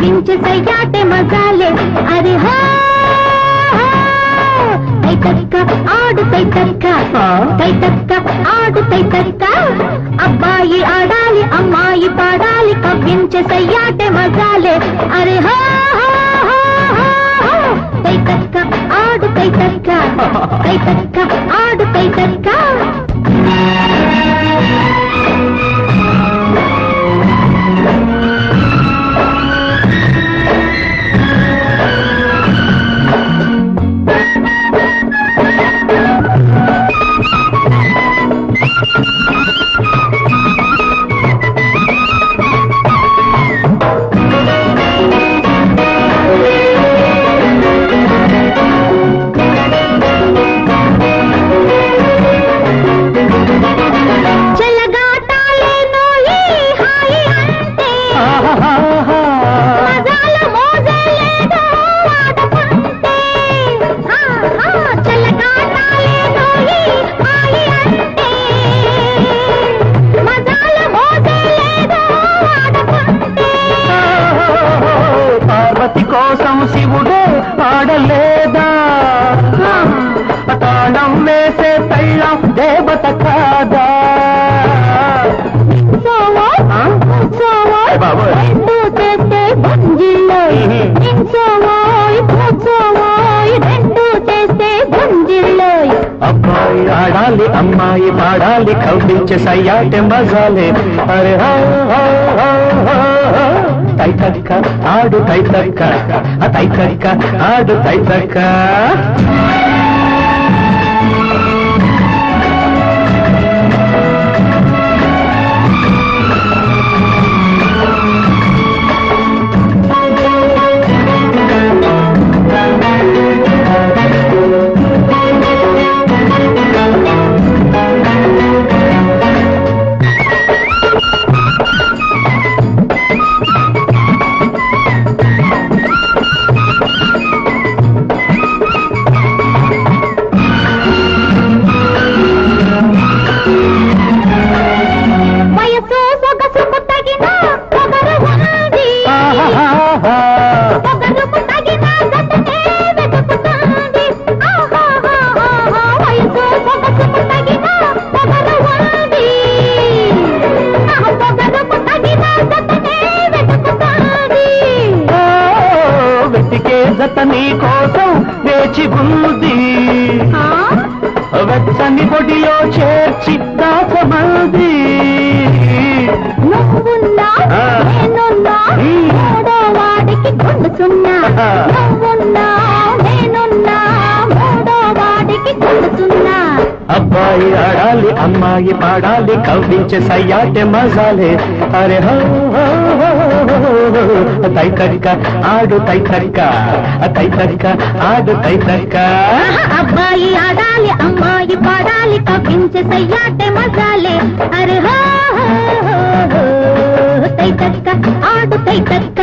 కవ్వించే సయ్యాటే మజాలే అరే హో తైతక్క ఆడు తైతక్క తైతక్క ఆడు తైతక్క అబ్బాయి ఆడాలి అమ్మాయి పాడాలి కవ్వించే సయ్యాటే మజాలే అరే హో తైతక్క ఆడు తైతక్క తైతక్క ఆడు తైతక్క కోసం శివుడే ఆడలేదా తాళం వేసే తైళం దేవత కాదా అబ్బాయి ఆడాలి అమ్మాయి పాడాలి కవ్వించే సయ్యాటే మజాలే అరే తైతక్క ఆడు తైతక్క తైతక్క ఆడు తైతక్క జతని కోసం వేచి ఉంది వెచ్చని పొడిలో చేర్చి దాచమంది నువ్వున్నా నేనున్నా మూడో వాడికి కొండుతున్నా నువ్వున్నా నేనున్నా మూడో వాడికి కొండుతున్నా అబ్బాయి ఆడాలి అమ్మాయి పాడాలి కవ్వించే సయ్యాటే మజాలే అరే హో తైతక్క ఆడు తైతక్క తైతక్క ఆడు తైతక్క అబ్బాయి ఆడాలి అమ్మాయి పాడాలి కవ్వించే సయ్యాటే మజాలే అరే హో తైతక్క ఆడు తైతక్క